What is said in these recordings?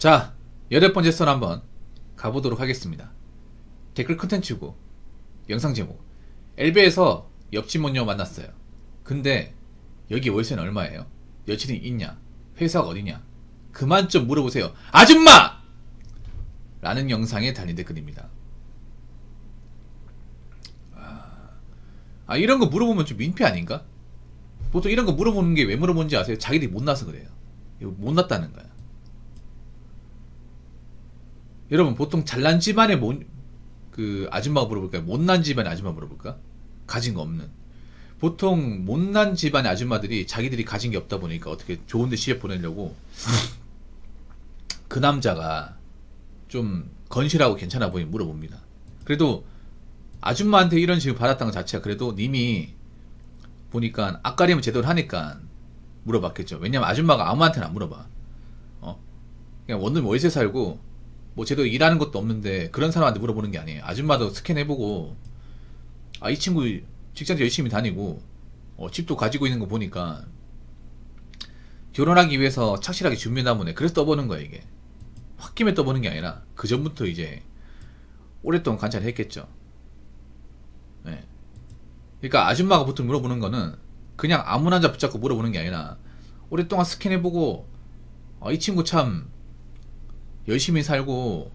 자, 8번째 선 한번 가보도록 하겠습니다. 댓글 컨텐츠고 영상 제목, 엘베에서 옆집 모녀 만났어요. 근데 여기 월세는 얼마예요? 여친이 있냐? 회사가 어디냐? 그만 좀 물어보세요 아줌마! 라는 영상에 달린 댓글입니다. 이런 거 물어보면 좀 민폐 아닌가? 보통 이런 거 물어보는 게 왜 물어보는지 아세요? 자기들이 못나서 그래요. 이거 못났다는 거야. 여러분, 보통 잘난 집안의 그 아줌마가 물어볼까요? 못난 집안의 아줌마 물어볼까? 가진 거 없는. 보통 못난 집안의 아줌마들이 자기들이 가진 게 없다 보니까 어떻게 좋은데 시집 보내려고 그 남자가 좀 건실하고 괜찮아 보이면 물어봅니다. 그래도 아줌마한테 이런 식으로 받았다는 것 자체가 그래도 님이 보니까 앞가림을 제대로 하니까 물어봤겠죠. 왜냐면 아줌마가 아무한테나 안 물어봐. 그냥 원룸 월세 살고 뭐 제대로 일하는 것도 없는데 그런 사람한테 물어보는 게 아니에요. 아줌마도 스캔해보고 이 친구 직장도 열심히 다니고 집도 가지고 있는 거 보니까 결혼하기 위해서 착실하게 준비했나 보네. 그래서 떠보는 거야. 이게 홧김에 떠보는 게 아니라 그 전부터 이제 오랫동안 관찰을 했겠죠. 네. 그러니까 아줌마가 보통 물어보는 거는 그냥 아무 남자 붙잡고 물어보는 게 아니라 오랫동안 스캔해보고 이 친구 참 열심히 살고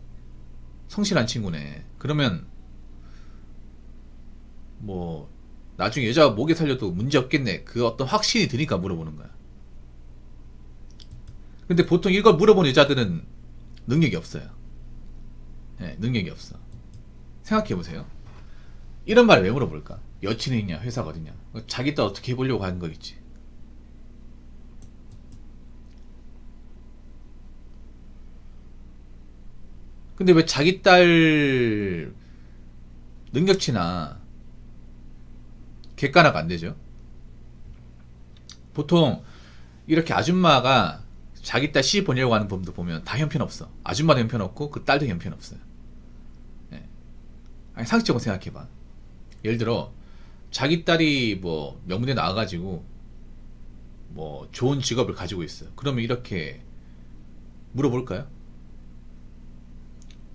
성실한 친구네. 그러면 뭐 나중에 여자가 목에 살려도 문제 없겠네. 그 어떤 확신이 드니까 물어보는 거야. 근데 보통 이걸 물어보는 여자들은 능력이 없어요. 네, 능력이 없어. 생각해보세요. 이런 말을 왜 물어볼까? 여친이 있냐? 회사가 어디냐? 자기 딸 어떻게 해보려고 하는 거겠지. 근데 왜 자기 딸 능력치나 객관화가 안 되죠? 보통 이렇게 아줌마가 자기 딸 시집 보내려고 하는 분도 보면 다 형편없어. 아줌마도 형편없고 그 딸도 형편없어요. 네. 상식적으로 생각해봐. 예를 들어 자기 딸이 뭐 명문대 나와가지고 뭐 좋은 직업을 가지고 있어요. 그러면 이렇게 물어볼까요?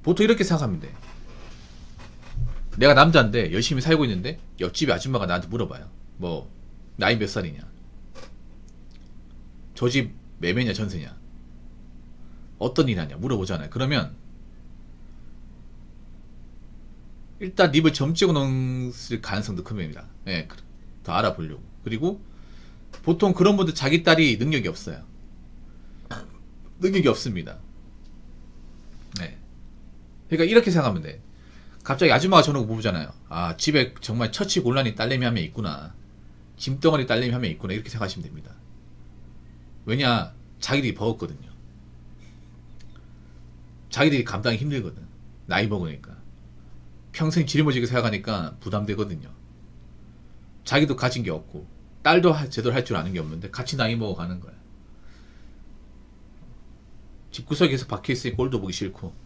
보통 이렇게 생각하면 돼. 내가 남자인데 열심히 살고 있는데 옆집에 아줌마가 나한테 물어봐요. 뭐 나이 몇 살이냐? 저 집 매매냐 전세냐? 어떤 일 하냐? 물어보잖아요. 그러면 일단 입을 점찍어 놓을 가능성도 큽니다. 네, 더 알아보려고. 그리고 보통 그런 분들 자기 딸이 능력이 없어요. 능력이 없습니다. 네. 그러니까 이렇게 생각하면 돼. 갑자기 아줌마가 저러고 보잖아요. 집에 정말 처치곤란이 딸내미 한 명 있구나. 짐덩어리 딸내미 한 명 있구나. 이렇게 생각하시면 됩니다. 왜냐, 자기들이 버겁거든요. 자기들이 감당이 힘들거든. 나이 먹으니까. 평생 짊어지게 생각하니까 부담되거든요. 자기도 가진 게 없고 딸도 제대로 할 줄 아는 게 없는데 같이 나이 먹어가는 거야. 집구석에 계속 박혀있으니 꼴도 보기 싫고.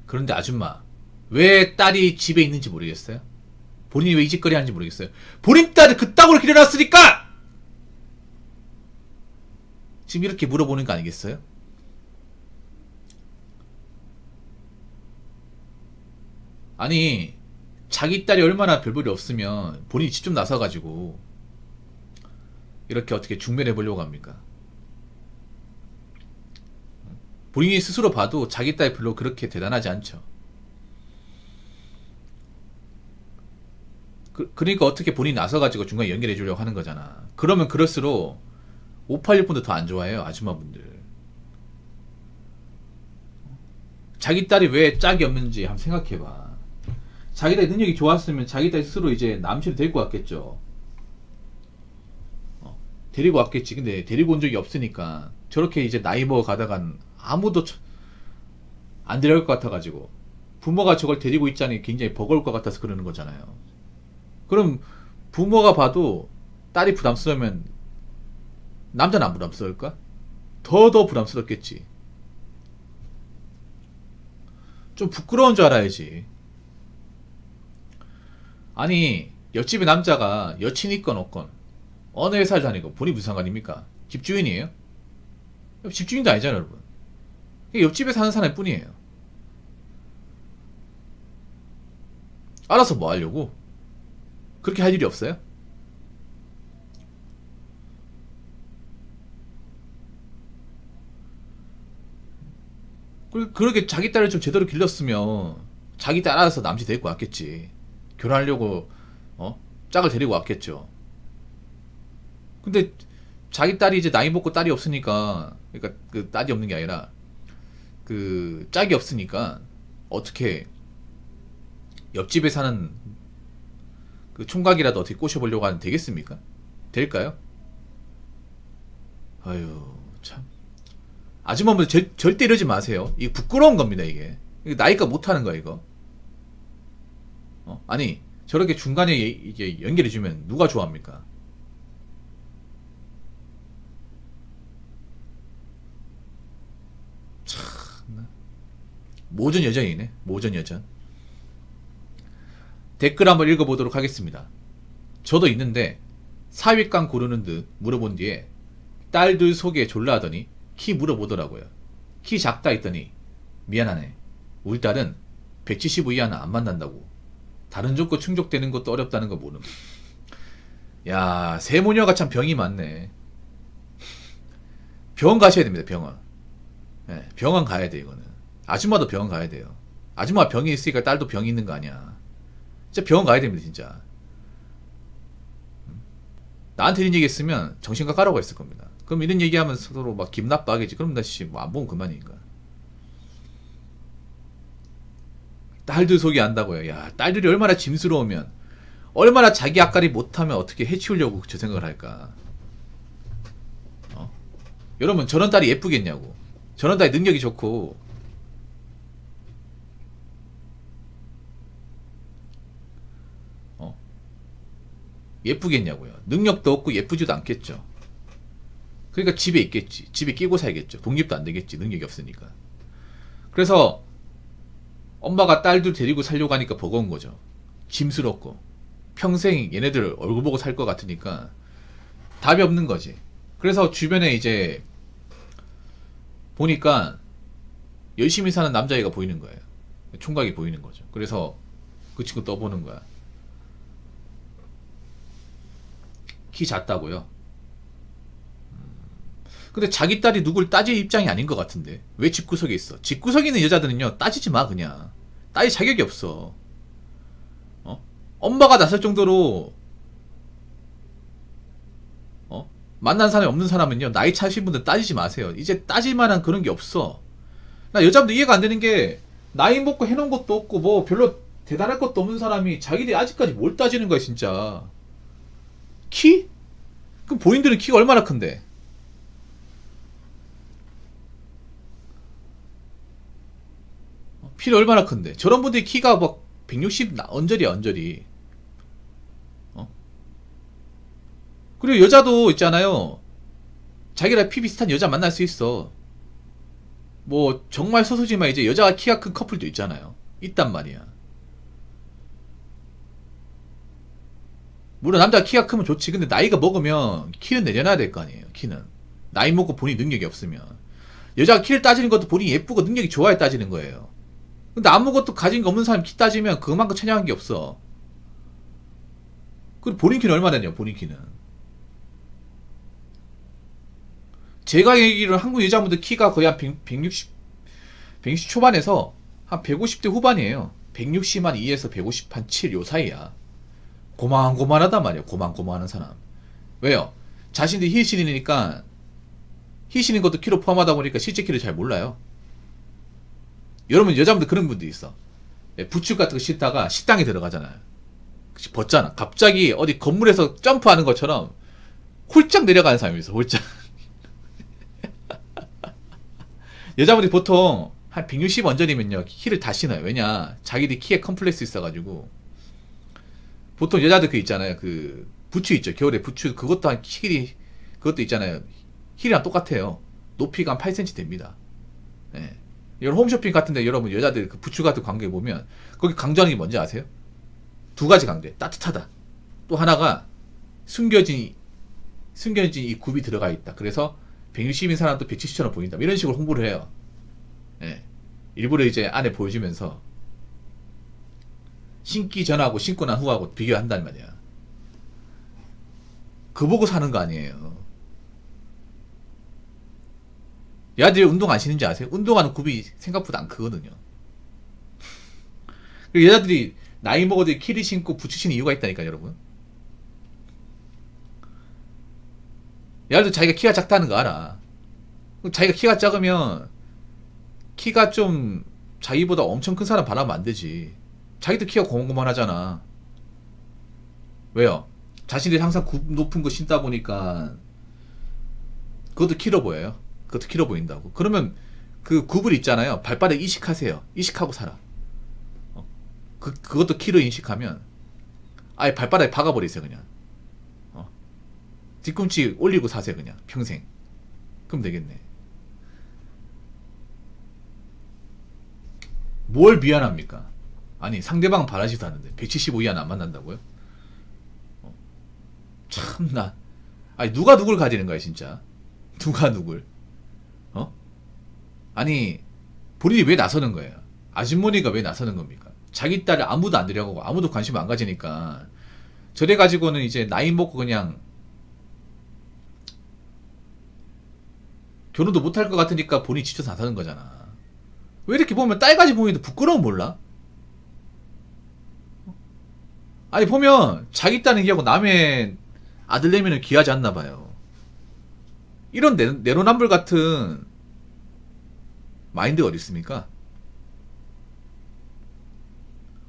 그런데 아줌마, 왜 딸이 집에 있는지 모르겠어요? 본인이 왜 이 짓거리 하는지 모르겠어요? 본인 딸을 그따구로 기려놨으니까! 지금 이렇게 물어보는 거 아니겠어요? 아니, 자기 딸이 얼마나 별볼이 없으면 본인이 직접 나서가지고 이렇게 어떻게 중매를 해보려고 합니까? 본인이 스스로 봐도 자기 딸이 별로 그렇게 대단하지 않죠. 그러니까 어떻게 본인이 나서가지고 중간에 연결해 주려고 하는 거잖아. 그러면 그럴수록 586분도 더 안 좋아해요. 아줌마분들. 자기 딸이 왜 짝이 없는지 한번 생각해봐. 자기 딸이 능력이 좋았으면 자기 딸 스스로 이제 남친을 데리고 왔겠죠. 데리고 왔겠지. 근데 데리고 온 적이 없으니까 저렇게 이제 나이 먹어 가다간 아무도 안 데려올 것 같아가지고 부모가 저걸 데리고 있자니 굉장히 버거울 것 같아서 그러는 거잖아요. 그럼 부모가 봐도 딸이 부담스러우면 남자는 안 부담스러울까? 더 부담스럽겠지. 좀 부끄러운 줄 알아야지. 아니, 옆집에 남자가 여친 있건 없건 어느 회사를 다니고 본인이 무슨 상관입니까? 집주인이에요? 집주인도 아니잖아요, 여러분. 옆집에 사는 사람일 뿐이에요. 알아서 뭐 하려고? 그렇게 할 일이 없어요? 그렇게 자기 딸을 좀 제대로 길렀으면 자기 딸 알아서 남친 데리고 왔겠지. 결혼하려고 짝을 데리고 왔겠죠. 근데 자기 딸이 이제 나이 먹고 딸이 없으니까, 그러니까 그 딸이 없는 게 아니라 그 짝이 없으니까 어떻게 옆집에 사는 그 총각이라도 어떻게 꼬셔보려고 하면 되겠습니까? 될까요? 아유 참, 아줌마분들 절대 이러지 마세요. 이게 부끄러운 겁니다. 이게 나이가 못하는 거야 이거. 아니 저렇게 중간에 이게 연결해주면 누가 좋아합니까? 참, 모전 여전이네. 모전 여전. 댓글 한번 읽어보도록 하겠습니다. 저도 있는데 사윗감 고르는 듯 물어본 뒤에 딸들 소개 졸라 하더니 키 물어보더라고요. 키 작다 했더니 미안하네. 우리 딸은 175 이하는 안 만난다고. 다른 조건 충족되는 것도 어렵다는 거 모름. 야, 세모녀가 참 병이 많네. 병원 가셔야 됩니다. 병원. 네, 병원 가야 돼 이거는. 아줌마도 병원 가야 돼요. 아줌마 병이 있으니까 딸도 병이 있는 거 아니야. 진짜 병원 가야 됩니다 진짜. 나한테 이런 얘기 했으면 정신과 가라고 했을 겁니다. 그럼 이런 얘기하면 서로 막 기분 나빠하겠지. 그럼 나 씨 뭐 안 보면 그만이니까. 딸들 속이 안다고요. 야, 딸들이 얼마나 짐스러우면, 얼마나 자기 앞가림 못하면 어떻게 해치우려고 저 생각을 할까. 여러분 저런 딸이 예쁘겠냐고. 저런 딸이 능력이 좋고 예쁘겠냐고요. 능력도 없고 예쁘지도 않겠죠. 그러니까 집에 있겠지. 집에 끼고 살겠죠. 독립도 안 되겠지. 능력이 없으니까. 그래서 엄마가 딸들 데리고 살려고 하니까 버거운 거죠. 짐스럽고 평생 얘네들 얼굴 보고 살 것 같으니까 답이 없는 거지. 그래서 주변에 이제 보니까 열심히 사는 남자애가 보이는 거예요. 총각이 보이는 거죠. 그래서 그 친구 떠보는 거야. 키 작다고요? 근데 자기 딸이 누굴 따질 입장이 아닌 것 같은데 왜 집구석에 있어? 집구석에 있는 여자들은요 따지지 마. 그냥 따질 자격이 없어. 엄마가 나설 정도로 만난 사람이 없는 사람은요 나이 차신 분들 따지지 마세요. 이제 따질 만한 그런 게 없어. 나 여자분들 이해가 안 되는 게 나이 먹고 해놓은 것도 없고 뭐 별로 대단할 것도 없는 사람이 자기들이 아직까지 뭘 따지는 거야 진짜. 키? 그럼 본인들은 키가 얼마나 큰데? 키는 얼마나 큰데? 저런 분들이 키가 막 160 언저리야 언저리. 그리고 여자도 있잖아요. 자기랑 피 비슷한 여자 만날 수 있어. 뭐 정말 소수지만 이제 여자가 키가 큰 커플도 있잖아요. 있단 말이야. 물론 남자가 키가 크면 좋지. 근데 나이가 먹으면 키는 내려놔야 될 거 아니에요. 키는 나이 먹고 본인 능력이 없으면. 여자가 키를 따지는 것도 본인이 예쁘고 능력이 좋아야 따지는 거예요. 근데 아무것도 가진 거 없는 사람이 키 따지면 그만큼 천양한 게 없어. 그리고 본인 키는 얼마 되냐 본인 키는. 제가 얘기를 한국 여자분들 키가 거의 한 160 초반에서 한 150대 후반이에요. 160 한 2에서 150 한 7 요 사이야. 고만고만하단 말이야. 고만고만한 사람. 왜요? 자신들이 힐 신이니까 힐 신인 것도 키로 포함하다 보니까 실제 키를 잘 몰라요. 여러분 여자분들 그런 분들이 있어. 부츠 같은 거 신다가 식당에 들어가잖아요. 벗잖아. 갑자기 어디 건물에서 점프하는 것처럼 홀짝 내려가는 사람이 있어. 홀짝. 여자분들이 보통 한 160 언저리면요 힐을 다 신어요. 왜냐 자기들이 키에 컴플렉스 있어가지고. 보통 여자들 그 있잖아요. 그 부츠 있죠. 겨울에 부츠 그것도 한 힐이 그것도 있잖아요. 힐이랑 똑같아요. 높이가 한 8cm 됩니다. 예. 이런 홈쇼핑 같은데 여러분 여자들 그 부츠 같은 광고에 보면 거기 강조하는 게 뭔지 아세요? 두 가지 강조해. 따뜻하다. 또 하나가 숨겨진 이 굽이 들어가 있다. 그래서 160인 사람도 170처럼 보인다. 이런 식으로 홍보를 해요. 예. 일부러 이제 안에 보여주면서 신기 전하고 신고 난 후하고 비교한단 말이야. 그거 보고 사는 거 아니에요. 얘들이 운동 안 신는지 아세요? 운동하는 굽이 생각보다 안 크거든요. 여자들이 나이 먹어도 키를 신고 부츠 신는 이유가 있다니까, 여러분. 얘들도 자기가 키가 작다는 거 알아. 자기가 키가 작으면 키가 좀 자기보다 엄청 큰 사람 바라면 안 되지. 자기도 키가 고만고만하잖아. 왜요? 자신들이 항상 굽 높은 거 신다 보니까 그것도 키로 보여요. 그것도 키로 보인다고. 그러면 그 굽을 있잖아요. 발바닥 이식하세요. 이식하고 살아. 그것도 키로 인식하면 아예 발바닥에 박아버리세요 그냥. 뒤꿈치 올리고 사세요 그냥 평생. 그럼 되겠네. 뭘 미안합니까? 아니 상대방 바라지도 않는데 175 이하는 안 만난다고요? 참나. 아니 누가 누굴 가지는 거야 진짜. 누가 누굴. 아니 본인이 왜 나서는 거예요? 아주머니가 왜 나서는 겁니까? 자기 딸을 아무도 안 데려가고 아무도 관심 안 가지니까 저래 가지고는 이제 나이 먹고 그냥 결혼도 못할 것 같으니까 본인이 지쳐서 나서는 거잖아. 왜 이렇게 보면 딸까지 보이는데 부끄러움 몰라? 아니 보면 자기 딸은 귀하고 남의 아들내미는 귀하지 않나 봐요. 이런 내로남불 같은 마인드가 어디 있습니까?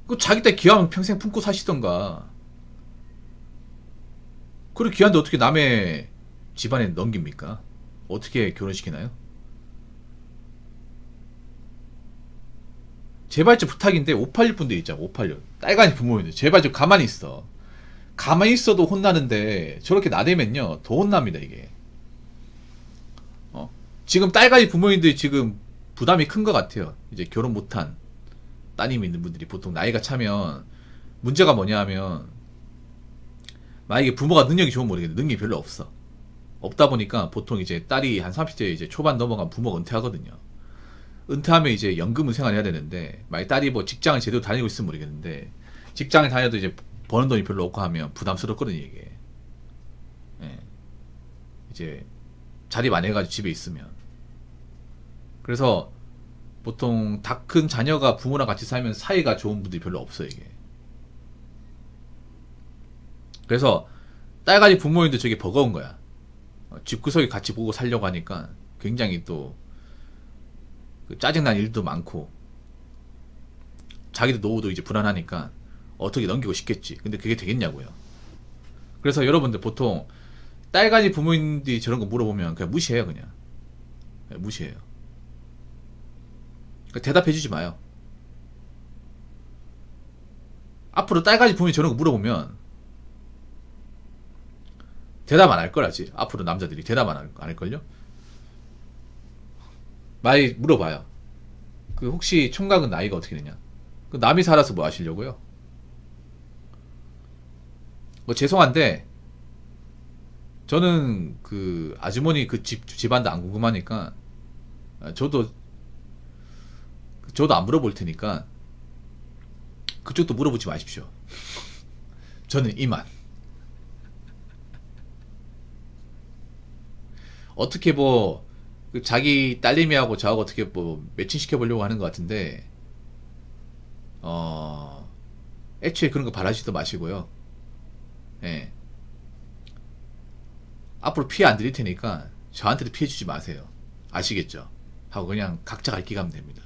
그 자기 딸 귀하면 평생 품고 사시던가. 그리고 귀한데 어떻게 남의 집안에 넘깁니까? 어떻게 결혼시키나요? 제발 좀 부탁인데 586 분들 있잖아. 586 딸간이 부모인데 제발 좀 가만히 있어. 가만히 있어도 혼나는데 저렇게 나대면요 더 혼납니다 이게. 지금 딸간이 부모님들이 지금 부담이 큰 것 같아요. 이제 결혼 못한 따님이 있는 분들이 보통 나이가 차면 문제가 뭐냐 하면 만약에 부모가 능력이 좋으면 모르겠는데 능력이 별로 없어. 없다 보니까 보통 이제 딸이 한 30대 이제 초반 넘어가면 부모가 은퇴하거든요. 은퇴하면 이제 연금을 생활해야 되는데 만약 딸이 뭐 직장을 제대로 다니고 있으면 모르겠는데 직장을 다녀도 이제 버는 돈이 별로 없고 하면 부담스럽거든요 이게. 예. 이제 자립 안 해가지고 집에 있으면. 그래서 보통 다 큰 자녀가 부모랑 같이 살면 사이가 좋은 분들이 별로 없어요 이게. 그래서 딸까지 부모님도 저게 버거운 거야. 집구석에 같이 보고 살려고 하니까 굉장히 또 짜증난 일도 많고 자기도 노후도 이제 불안하니까 어떻게 넘기고 싶겠지. 근데 그게 되겠냐고요. 그래서 여러분들 보통 딸까지 부모님들이 저런 거 물어보면 그냥 무시해요 그냥. 무시해요. 대답해주지 마요. 앞으로 딸까지 부모님이 저런 거 물어보면 대답 안 할 거라지. 앞으로 남자들이 대답 안 할걸요? 많이 물어봐요. 그 혹시 총각은 나이가 어떻게 되냐? 그 남이 살아서 뭐 하시려고요? 뭐 죄송한데 저는 그 아주머니 그 집안도 안 궁금하니까 저도 안 물어볼 테니까 그쪽도 물어보지 마십시오. 저는 이만. 어떻게 뭐 그 자기 딸내미하고 저하고 어떻게 뭐 매칭시켜 보려고 하는 것 같은데 애초에 그런 거 바라지도 마시고요. 예. 앞으로 피해 안 드릴 테니까 저한테도 피해 주지 마세요. 아시겠죠? 하고 그냥 각자 갈 길 가면 됩니다.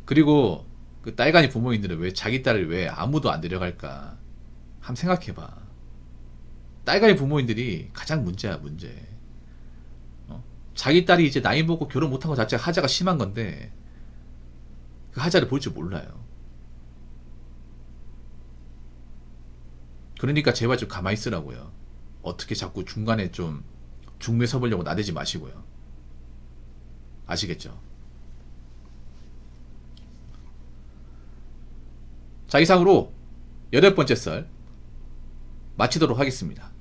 그리고 그 딸간이 부모님들은 왜 자기 딸을 왜 아무도 안 데려갈까? 한번 생각해봐. 딸간이 부모님들이 가장 문제야 문제. 자기 딸이 이제 나이 먹고 결혼 못한 것 자체가 하자가 심한 건데 그 하자를 볼 줄 몰라요. 그러니까 제발 좀 가만히 있으라고요. 어떻게 자꾸 중간에 좀 중매 서보려고 나대지 마시고요. 아시겠죠? 자, 이상으로 8번째 썰 마치도록 하겠습니다.